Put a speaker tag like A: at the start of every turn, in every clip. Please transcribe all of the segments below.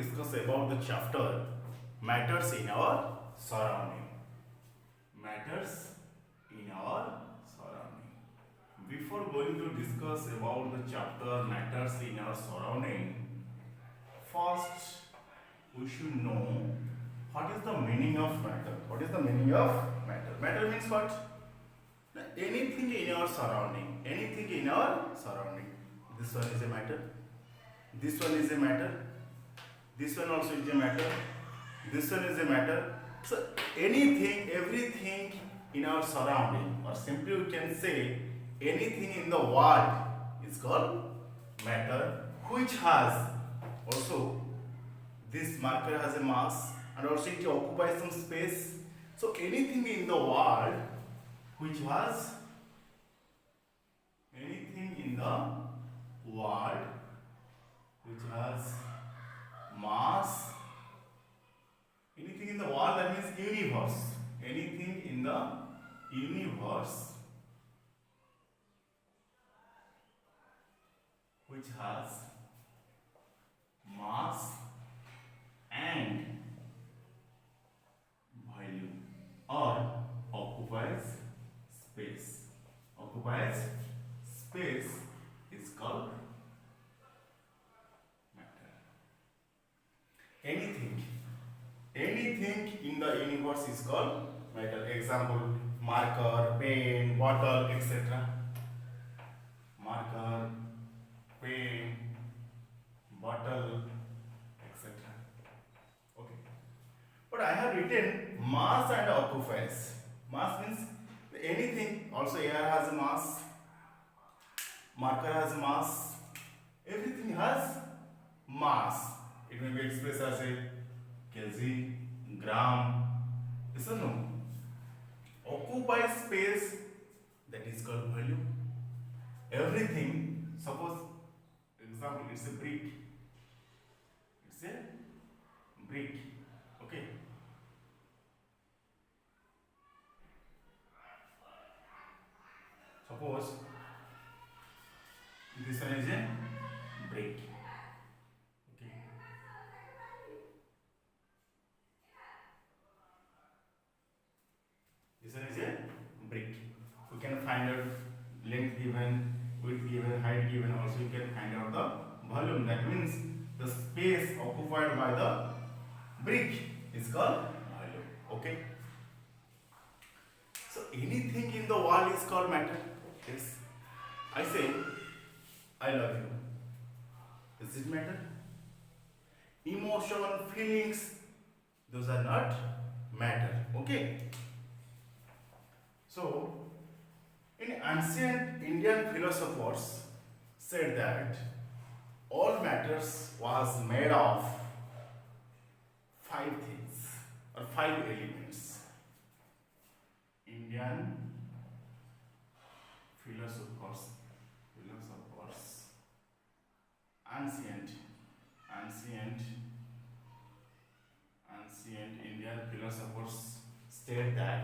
A: discuss about the chapter matters in our surrounding. Matters in our surrounding. Before going to discuss about the chapter matters in our surrounding, first we should know what is the meaning of matter. What is the meaning of matter? Matter means what? Anything in our surrounding. Anything in our surrounding. This one is a matter. This one is a matter. This one also is a matter. This one is a matter. So anything, everything in our surrounding, or simply we can say anything in the world is called matter, which has also this marker has a mass and also it occupies some space. So anything in the world which has anything in the world which has mass, anything in the world, that means universe, anything in the universe which has mass and volume or occupies space is called matter. Anything in the universe is called matter. Example, marker, pen, bottle, etc. Marker, pen, bottle, etc. Okay. But I have written mass and occupies. Mass means anything. Also air has a mass, marker has mass, everything has mass. It may be expressed as a kg, gram. Yes or no? Occupies space, that is called volume. Everything, suppose example, it's a brick. It's a brick. Okay. Suppose this one is a brick. Okay. This one is a brick. We can find out length given, width given, height given. Also, you can find out the volume. That means the space occupied by the brick is called volume. Okay. So anything in the world is called matter. Yes. I say, I love you. Is it matter? Emotion, feelings, those are not matter. Okay. So, in ancient Indian philosophers said that all matters was made of five things or five elements. Indian philosophers, ancient Indian philosophers state that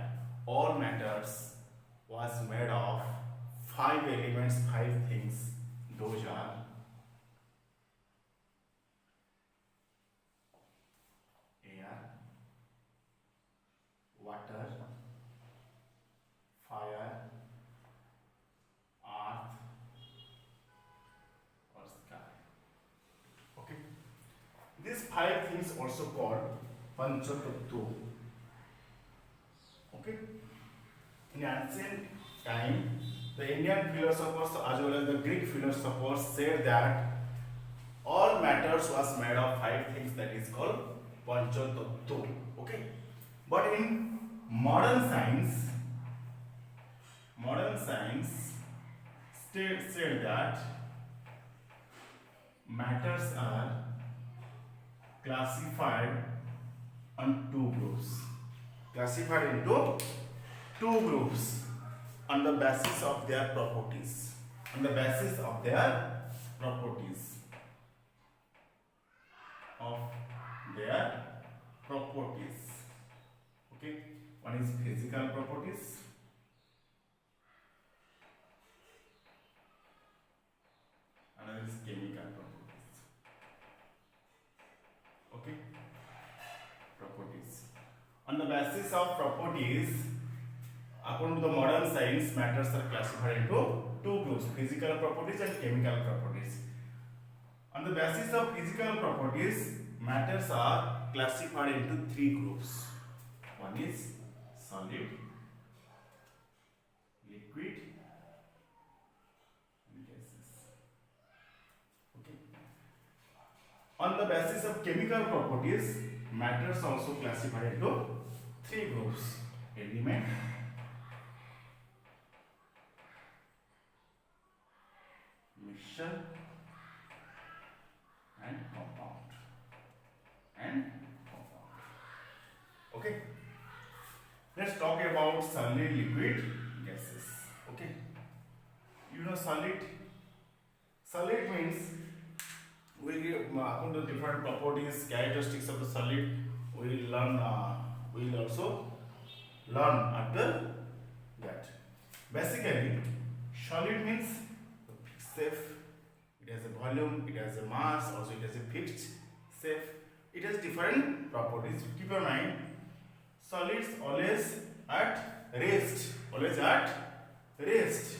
A: all matters was made of five elements, five things. Those are air, water, fire, earth, or sky. Okay. These five things also called Panchatattva. Okay. In ancient time, the Indian philosophers as well as the Greek philosophers said that all matters was made of five things, that is called Panchatattva. Okay. But in modern science said that matters are classified on two groups. Classified into two groups on the basis of their properties. On the basis of their properties. Okay. One is physical properties. Another is chemical properties. On the basis of properties, according to the modern science, matters are classified into two groups: physical properties and chemical properties. On the basis of physical properties, matters are classified into three groups. One is solid, liquid, and gases. Okay. On the basis of chemical properties, matters also classified into three groups: element, mixture, and compound. Okay. Let's talk about solid, liquid, gases. Okay. You know solid. Solid means we according to different properties, characteristics of the solid. We learn. We will also learn after that. Basically, solid means fixed shape. It has a volume. It has a mass. Also, it has a fixed shape. It has different properties. Keep in mind, solids always at rest. Always at rest.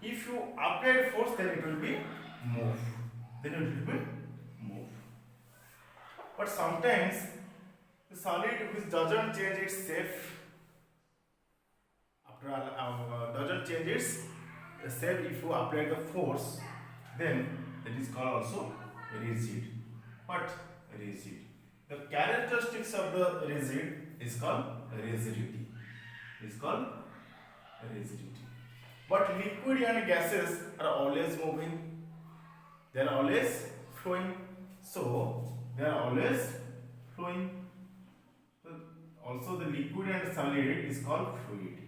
A: If you apply force, then it will be move. Then it will be move. But sometimes the solid which doesn't change its shape after doesn't change its shape, if you apply the force, then that is called also rigid. But rigid. The characteristics of the rigid is called rigidity. Is called rigidity. But liquid and gases are always moving. They are always flowing. So they are always flowing. So also the liquid and solid is called fluid.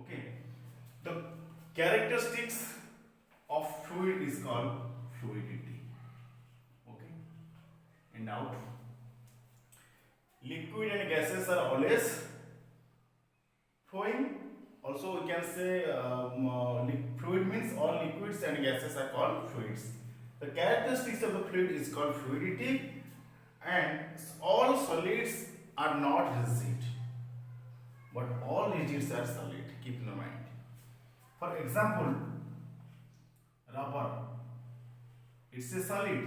A: Okay. The characteristics of fluid is called fluidity. Okay. And now liquid and gases are always flowing. Also, we can say fluid means all liquids and gases are called fluids. The characteristics of the fluid is called fluidity, and all solids are not rigid, but all rigids are solid. Keep in mind. For example, rubber. It's a solid,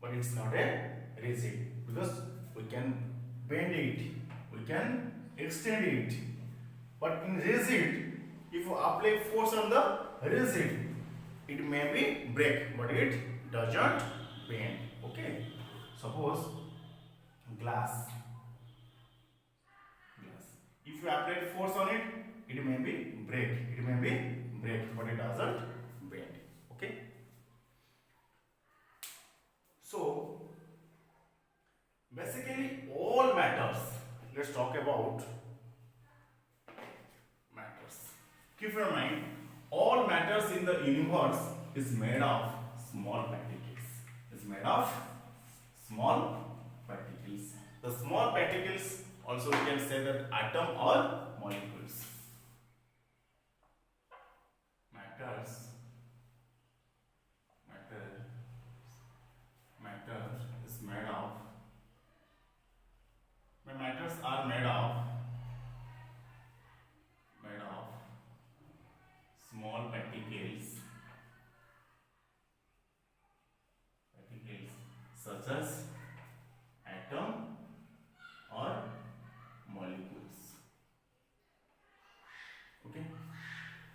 A: but it's not a rigid because we can bend it, we can extend it. But in rigid, if you apply force on the rigid, it may be break, but it doesn't bend. Okay. Suppose glass. If you apply force on it, it may be break. It may be break, but it doesn't bend. Okay. So basically all matters. Let's talk about matters. Keep in mind, all matters in the universe is made of small particles. Is made of small particles. The small particles also we can say that atom or molecules. Matter is made of. Matters are made of small particles such as atom or molecules. Okay.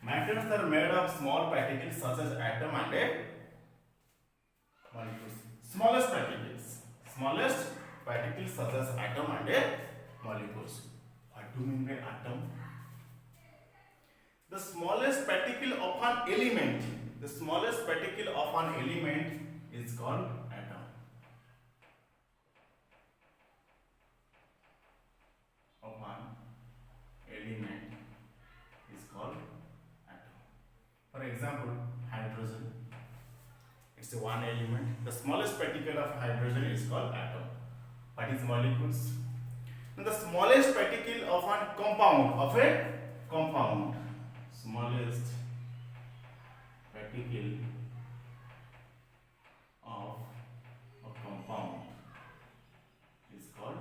A: Matters are made of small particles such as atom and molecules. Smallest particles such as atom and molecules. What do you mean by atom? The smallest particle of an element. The smallest particle of an element is called atom. Of an element is called atom. For example, hydrogen. It's a one element. The smallest particle of hydrogen is called atom. What is molecules? And the smallest particle of a compound. Smallest particle of a compound is called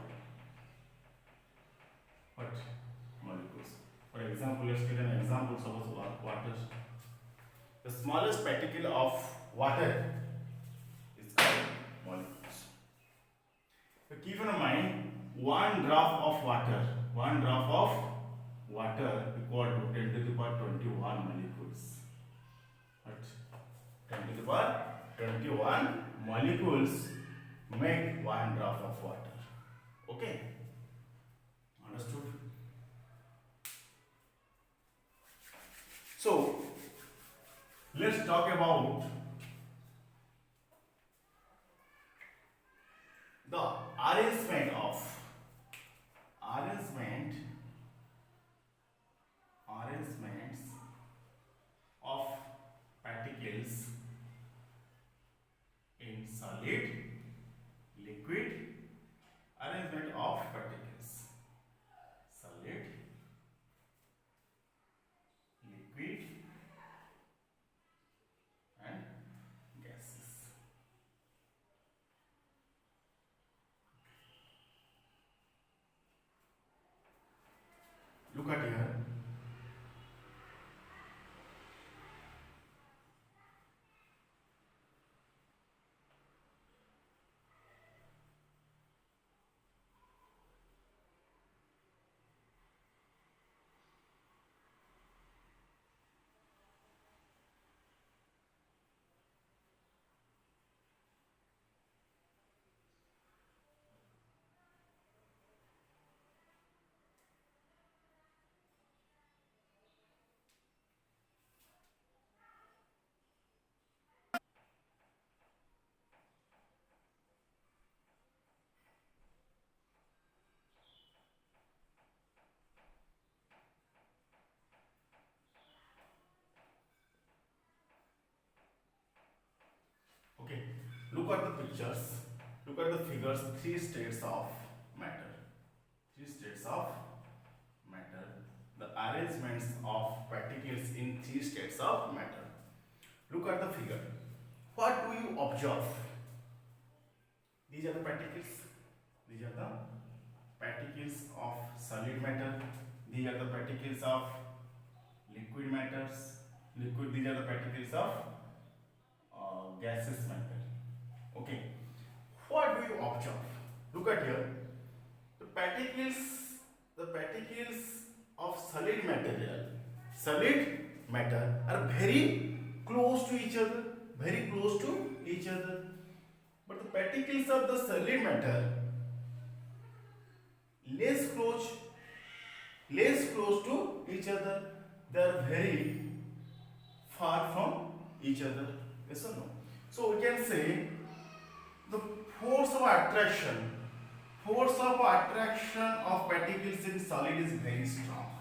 A: example. Let's take an example. Suppose water. The smallest particle of water is called molecules. So keep in mind, one drop of water equal to 10 to the power 21 molecules. What? 10 to the power 21 molecules make one drop of water. Okay? Understood? So, let's talk about the arrangement of particles in solid, liquid, arrangement of particles, solid, liquid and gases. Look at here. Okay, look at the pictures, look at the figures, three states of matter. Three states of matter. The arrangements of particles in three states of matter. Look at the figure. What do you observe? These are the particles. These are the particles of solid matter. These are the particles of liquid matters. These are the particles of gaseous matter. Okay. What do you observe? Look at here. The particles of solid matter are very close to each other. But the particles of the solid matter less close to each other. They are very far from each other. Yes or no? So we can say the force of attraction of particles in solid is very strong.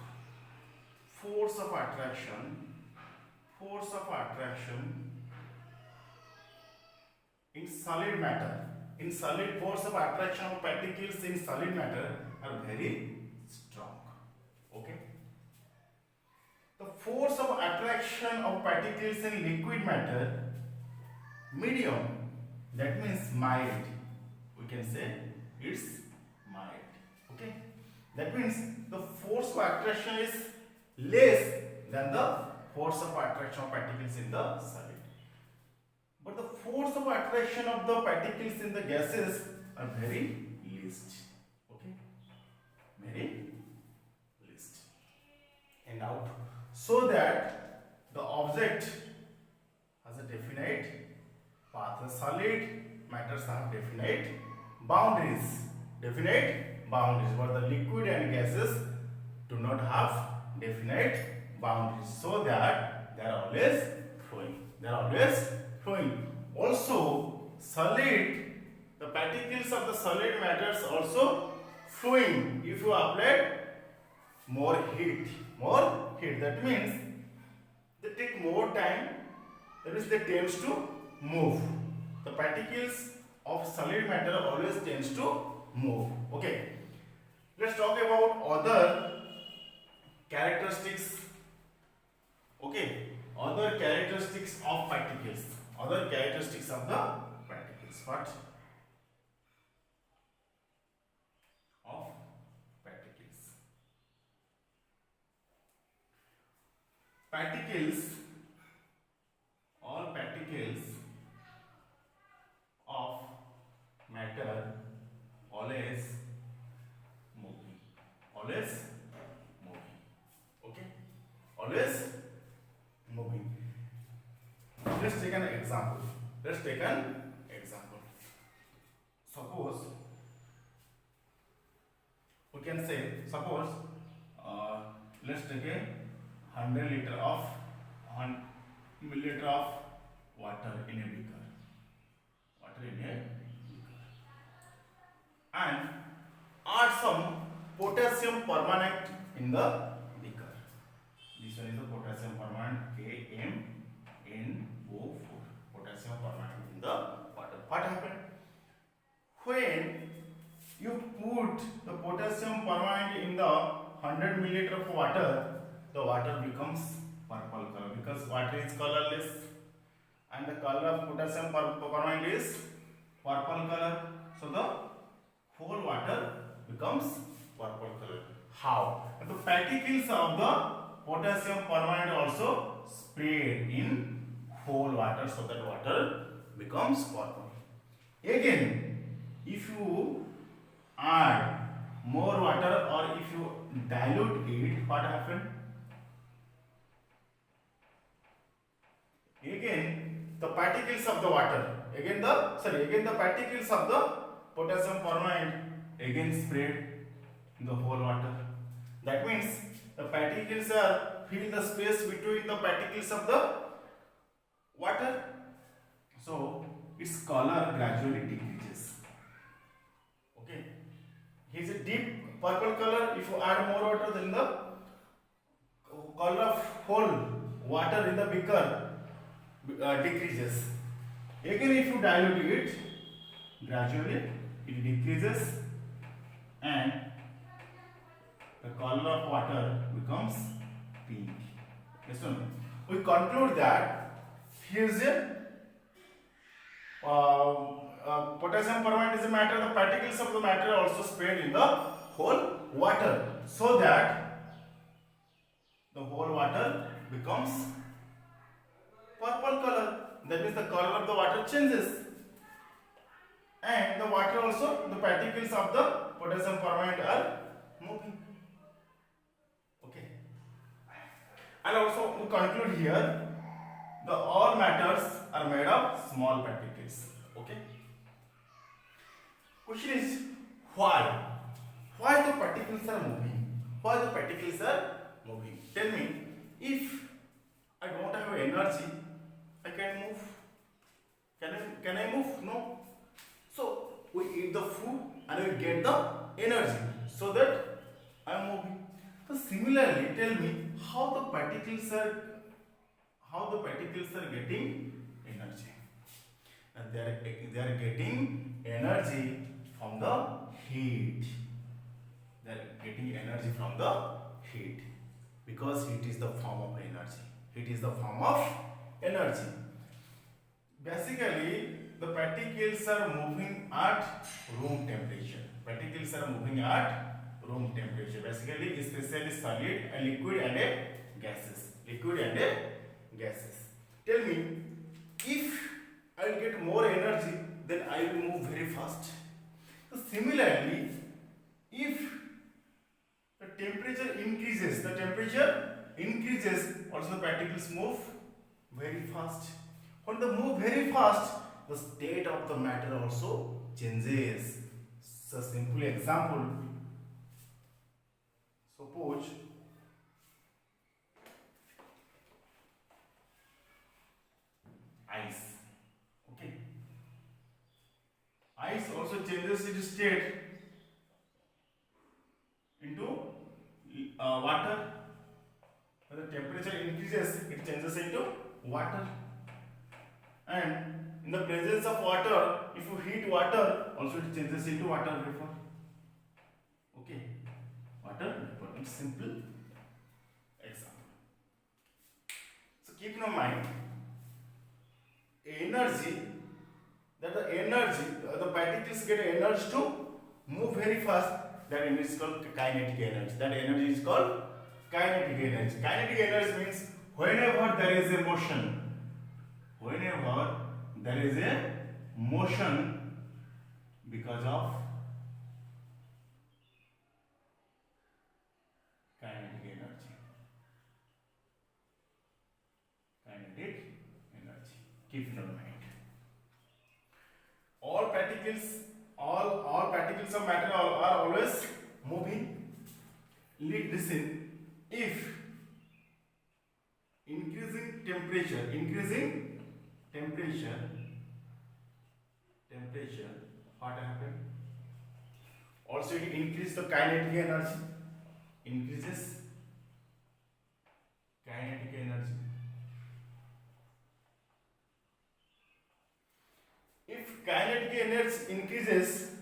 A: Force of attraction in solid matter. Force of attraction of particles in solid matter are very strong. Okay. The force of attraction of particles in liquid matter medium, that means mild. We can say it's mild. Okay. That means the force of attraction is less than the force of attraction of particles in the solid. But the force of attraction of the particles in the gases are very least. Okay. Very least. And now, so that the object has a definite path. The solid matters have definite boundaries, but the liquid and gases do not have definite boundaries, so that they are always flowing. Also, the particles of the solid matters also flowing if you apply more heat. That means they take more time. That means they tends to move. The particles of solid matter always tends to move. Okay. Let's talk about other characteristics. Okay. Other characteristics of particles. Other characteristics of the particles. What? Of particles. particles, all particles of matter always moving, always moving. Okay, always moving. Let's take an example. Let's take an example. Suppose we can say, suppose let's take a 100 liter of 1 milliliter of water in a beaker, water in a beaker, and add some potassium permanganate in the beaker. This one is the potassium permanganate, KMnO4, potassium permanganate in the water. What happened when you put the potassium permanganate in the 100 milliliter of water? The water becomes purple color because water is colorless and the color of potassium permanganate is purple color. So the whole water becomes purple color. How? The particles of the potassium permanganate also spread in whole water, so that water becomes purple. Again, if you add more water or if you dilute it, what happens? Again the particles of the water, again the particles of the potassium permanganate again spread in the whole water. That means the particles are fill the space between the particles of the water, so its color gradually decreases. Okay, here's a deep purple color. If you add more water, then the color of whole water in the beaker decreases. Again, if you dilute it, gradually it decreases and the color of water becomes pink. Yes or no? We conclude that here is a potassium permanganate is a matter. The particles of the matter are also spread in the whole water, so that the whole water becomes purple color. That means the color of the water changes, and the water also, the particles of the potassium permanganate are moving. Okay, and also we conclude here, the all matters are made of small particles. Okay, question is why the particles are moving? Why the particles are moving? Tell me, if I don't have energy, I can move. Can I move? No. So we eat the food and we get the energy, so that I am moving. So similarly, tell me how the particles are getting energy. And they are getting energy from the heat. They are getting energy from the heat, because heat is the form of energy. Heat is the form of energy. Basically, the particles are moving at room temperature. Particles are moving at room temperature. Basically, especially solid, a liquid and a gases. Liquid and a gases. Tell me, if I will get more energy, then I will move very fast. So similarly, if the temperature increases, also the particles move very fast. When they move very fast, the state of the matter also changes. So simple example, suppose ice. Okay, ice also changes its state into water. When the temperature increases, it changes into water. And in the presence of water, if you heat water, also it changes into water vapor. Okay, water vapor. It's simple example. So keep in mind, energy, the particles get energy to move very fast. That energy is called kinetic energy. That energy is called kinetic energy. Kinetic energy means whenever there is a motion, whenever there is a motion because of kinetic energy. Kinetic energy. Keep in your mind. All particles of matter are always moving. Listen, if increasing temperature, what happen? Also, it increases the kinetic energy. Increases kinetic energy. If kinetic energy increases,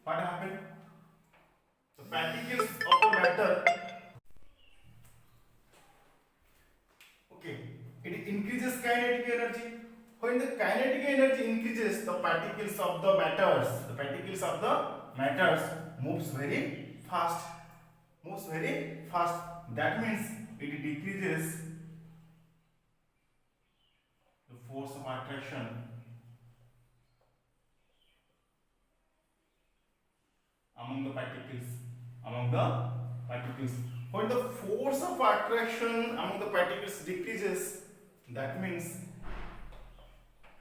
A: what happens? The particles of the matter, okay, it increases kinetic energy. When the kinetic energy increases, the particles of the matters moves very fast. That means it decreases the force of attraction among the particles. When the force of attraction among the particles decreases, that means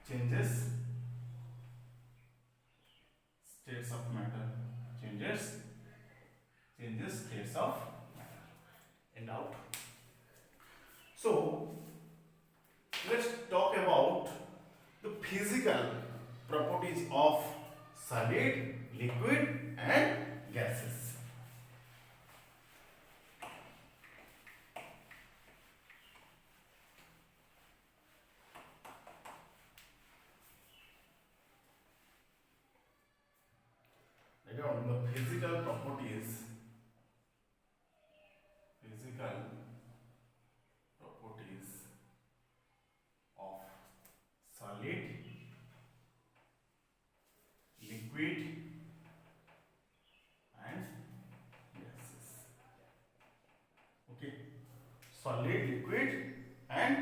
A: changes states of matter. Changes states of matter. And out. So let's talk about the physical properties of solid, liquid, and gases. Again, the physical properties of solid, liquid, and gases. Okay, solid, liquid, and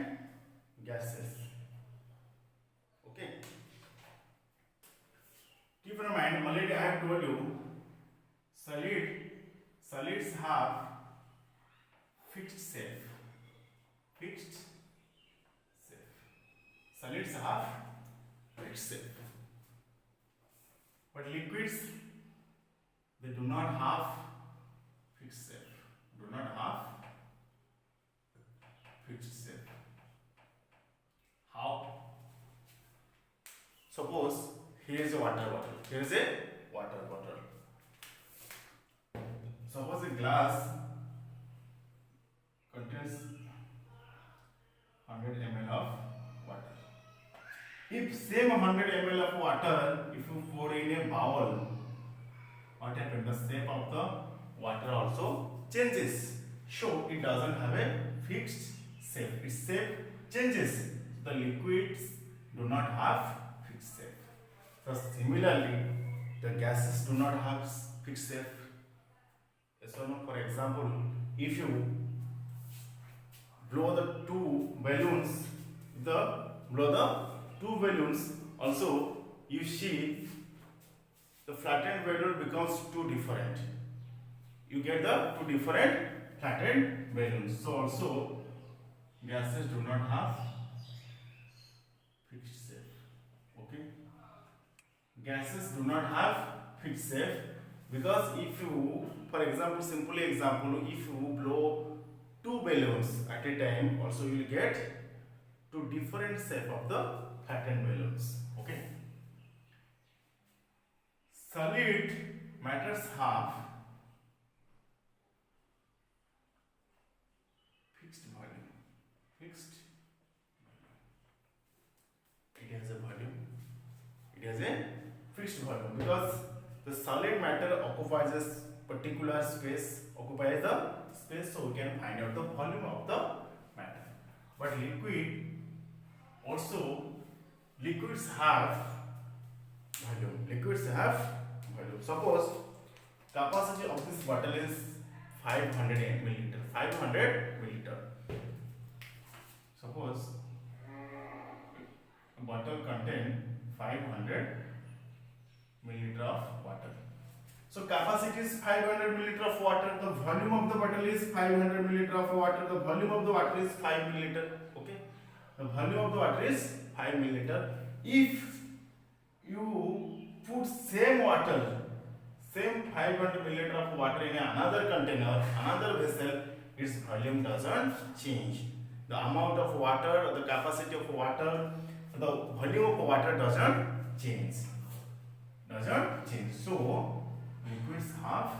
A: gases. Okay, keep in mind, already I have told you, solids have fixed shape. Solids have fixed shape. But liquids, they do not have fixed shape. How? Suppose here is a water bottle. Suppose a glass contains 100 ml of water. If same 100 ml of water, if you pour in a bowl, what happens? The shape of the water also changes. So it doesn't have a fixed shape. Its shape changes. The liquids do not have fixed shape. So similarly, the gases do not have fixed shape. So for example, if you blow the two balloons, also you see the flattened balloon becomes two different. You get the two different flattened balloons. So also gases do not have fixed shape. Okay, gases do not have fixed shape because if you, for example, if you blow two balloons at a time, also you will get two different shape of the flattened balloons. Okay, solid matters have fixed volume. It has a fixed volume because the solid matter occupies the space, so we can find out the volume of the matter. But liquids have volume. Suppose capacity of this bottle is 500 milliliter. Suppose a bottle contain 500 milliliter of water. So capacity is 500 milliliter of water. The volume of the bottle is 500 milliliter of water. The volume of the water is 5 milliliter. Okay. The volume of the water is 5 milliliter. If you put same water, same 500 milliliter of water in another container, another vessel, its volume doesn't change. The amount of water, the capacity of water, the volume of water doesn't change. So liquids have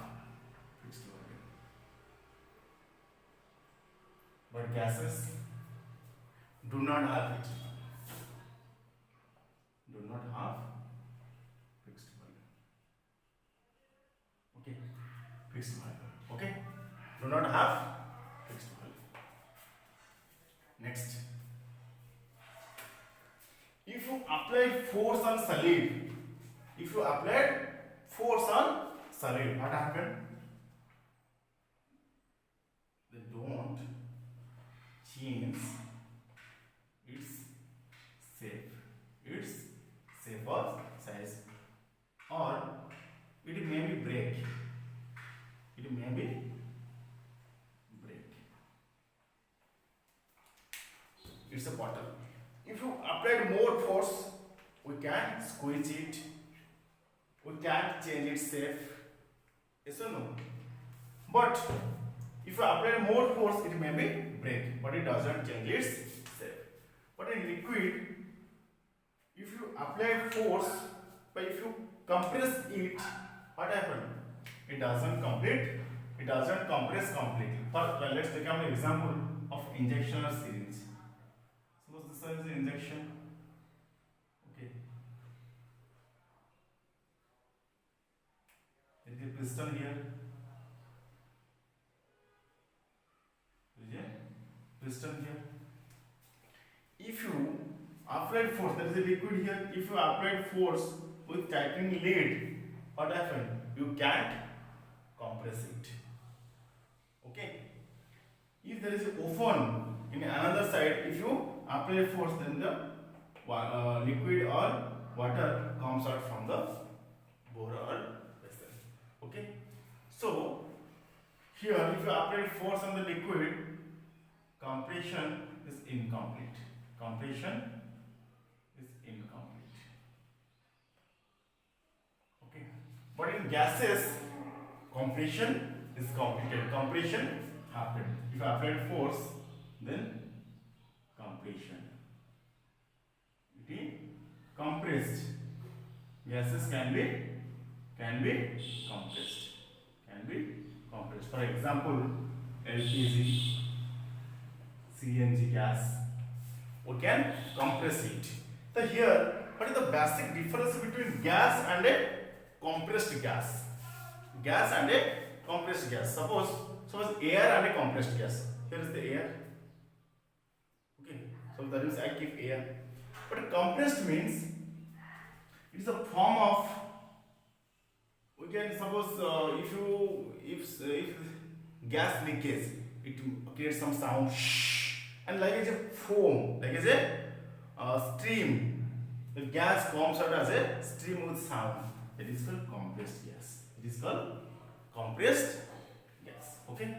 A: fixed volume, but gases do not have fixed volume. Do not have fixed volume. Okay, fixed volume. Okay, do not have fixed volume. Next, if you apply force on solid, what happened? They don't change its shape or size, or it may be break. It's a bottle. If you apply more force, we can squeeze it. We can't change its shape. Yes or no? But if you apply more force, it may be break, but it doesn't change its shape. But in liquid, if you apply force, but if you compress it, what happens? It doesn't compress completely. Let's take an example of injection or syringe. Suppose this is the injection. Okay. There is a piston here. If you apply force, there is a liquid here. If you apply force with tightening lid, what happens? You can't compress it. Okay. If there is a open in another side, if you apply force, then the liquid or water comes out from the bore or vessel. Okay. So here, if you apply force on the liquid, compression is incomplete. Okay. But in gases, compression is completed. Compression happened. If I applied force, then compression. It is compressed. Gases can be compressed. For example, LPG, CNG gas, we can compress it. So here, what is the basic difference between gas and a compressed gas? Gas and a compressed gas. Suppose air and a compressed gas. Here is the air. Okay, so that means I keep air. But compressed means it is a form of. We can suppose if gas leakage, it creates some sound, and like as a foam, like as a stream, the gas comes out as a stream with sound. It is called compressed gas. Okay.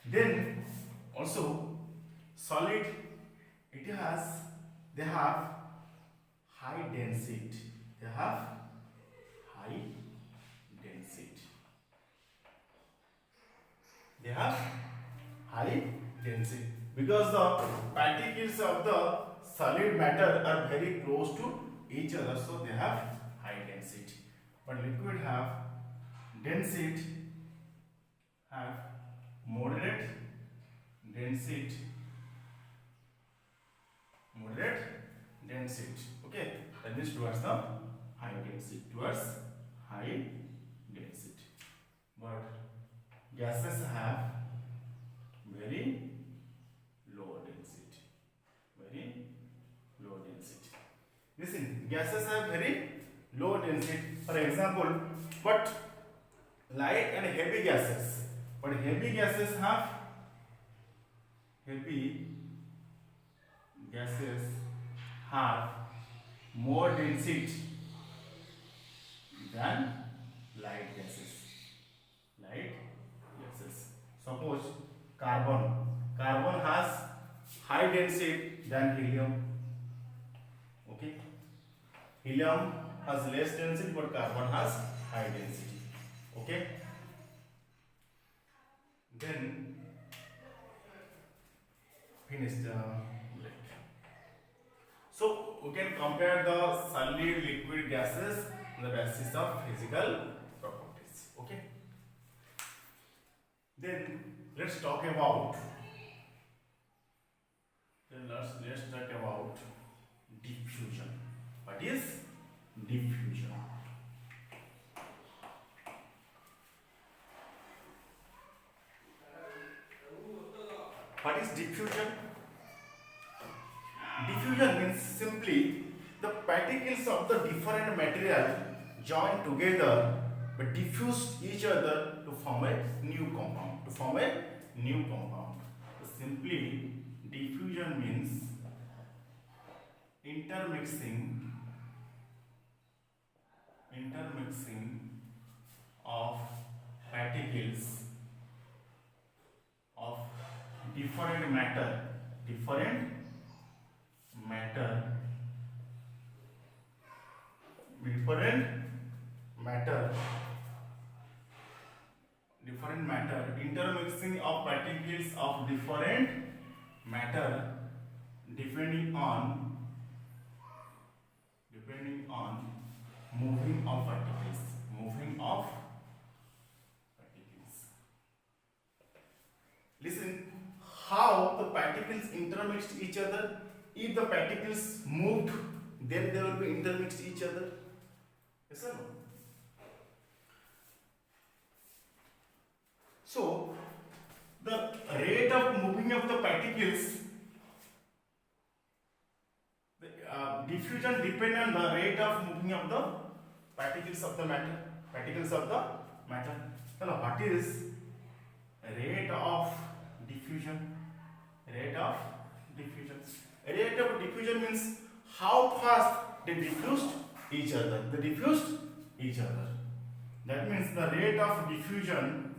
A: Then also solid, they have high density. Because the particles of the solid matter are very close to each other, so they have high density. But liquid have moderate density. Okay, that means towards the high density. But gases have very low density. Listen, gases have very low density. For example, but light and heavy gases. But heavy gases have gases have more density than light gases. Light gases. Suppose carbon. Carbon has high density than helium. Okay. Helium has less density, but carbon has high density. Okay. Then finish the break. So we can compare the solid, liquid, gases on the basis of physical properties. Okay. Then let's talk about diffusion. What is diffusion? What is diffusion? Diffusion means simply the particles of the different material join together but diffuse each other to form a new compound. So simply, diffusion means intermixing of particles of different matter intermixing of particles of different matter depending on moving of particles. Listen, how the particles intermixed each other. If the particles moved, then they will be intermixed each other. Yes or no? So the rate of moving of the particles, diffusion depends on the rate of moving of the particles of the matter. Now what is rate of diffusion? Rate of diffusion means how fast they diffused each other. That means the rate of diffusion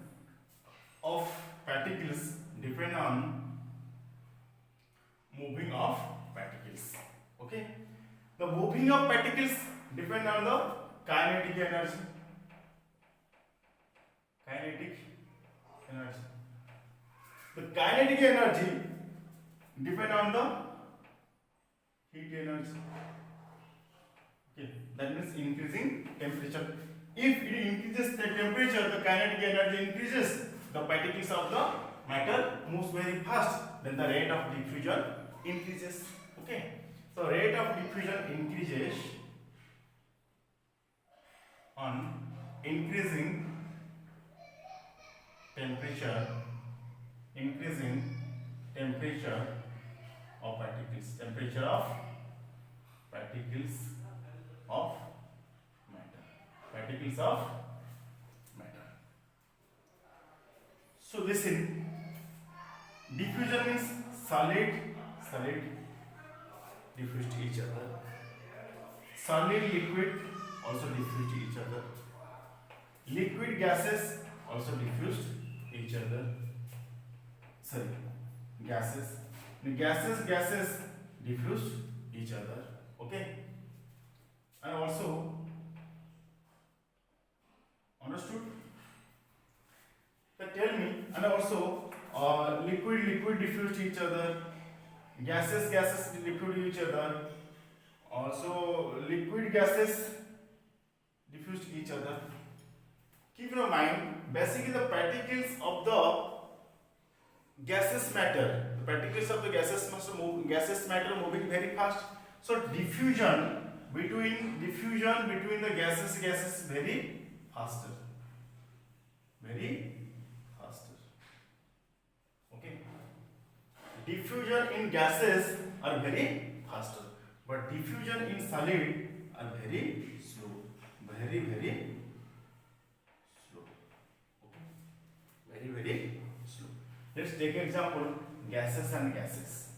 A: of particles depend on moving of particles. Okay. The moving of particles depend on the kinetic energy. The kinetic energy depend on the heat energy. Okay. That means increasing temperature. If it increases the temperature, the kinetic energy increases. The particles of the matter moves very fast. Then the rate of diffusion increases. Okay. So rate of diffusion increases on increasing temperature of particles. Particles of matter. So listen, diffusion means solid diffused each other. Solid liquid also diffused each other. Liquid gases also diffused each other. Gases diffused each other. Okay. And also understood? So tell me, and also liquid diffused each other, gases diffused each other, also liquid gases diffused each other. Keep in mind, basically the particles of the gaseous matter, moving very fast. So diffusion between the gases very faster. Okay. Diffusion in gases are very faster, but diffusion in solid are very slow. Very slow. Okay. Very slow. Let's take an example, gases and gases.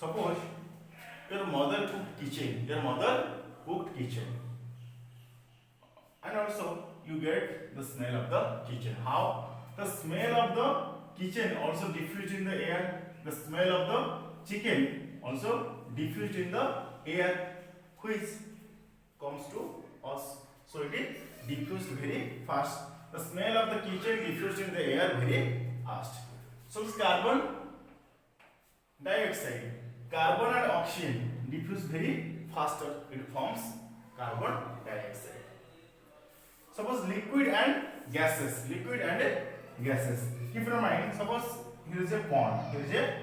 A: Suppose your mother cooked kitchen. Your mother cooked kitchen, and also you get the smell of the kitchen. How? The smell of the kitchen also diffused in the air. The smell of the chicken also diffused in the air, which comes to us. So it is diffused very fast. The smell of the kitchen diffused in the air very fast. So this carbon dioxide, carbon and oxygen diffuse very faster. It forms carbon dioxide. Suppose liquid and gases. Liquid and gases. Keep in mind, suppose here is a pond. Here is a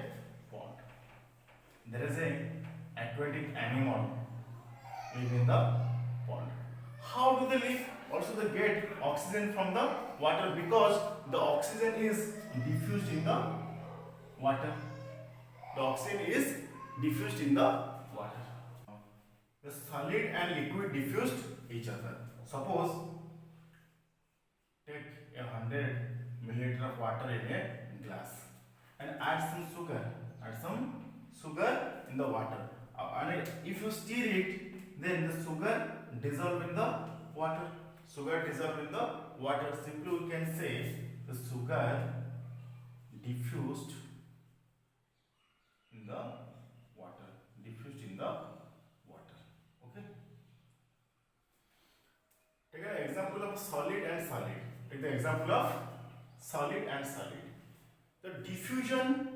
A: pond. There is a aquatic animal living in the pond. How do they live? Also they get oxygen from the water, because the oxygen is diffused in the water. The oxygen is diffused in the water. The solid and liquid diffused each other. Suppose take 100 milliliter of water in a glass and add some sugar. Add some sugar in the water. And if you stir it, then the sugar dissolve in the water. Sugar dissolve in the water. Simply we can say the sugar diffused in the water. Diffused in the water. Okay. Take an example of solid and solid. Take the example of solid and solid. The diffusion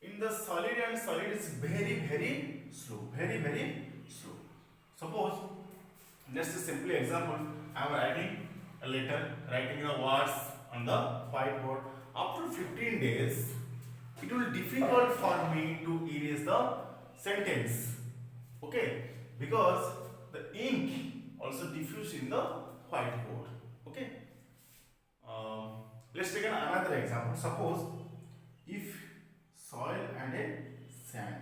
A: in the solid and solid is very slow. Very slow. Suppose, just a simple example, I am writing a letter, writing the words on the whiteboard. After 15 days, it will be difficult for me to erase the sentence. Okay, because the ink also diffused in the whiteboard. Okay. Let's take another example. Suppose if soil and a sand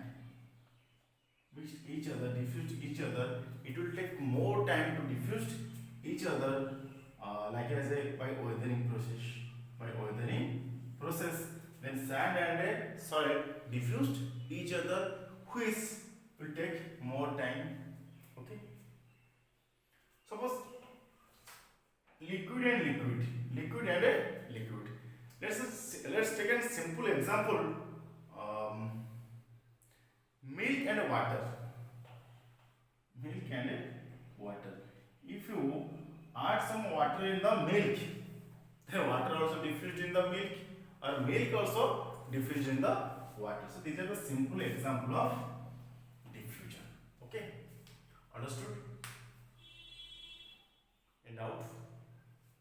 A: mixed each other, diffused each other, it will take more time to diffuse each other, like as a by weathering process. By weathering process, then sand and a soil diffused each other, which will take more time. Okay. Suppose liquid and liquid, liquid and a liquid. Let's take a simple example. Milk and water. Milk and water. If you add some water in the milk, then water also diffused in the milk, or milk also diffused in the water. So these are the simple example of diffusion. Okay, understood?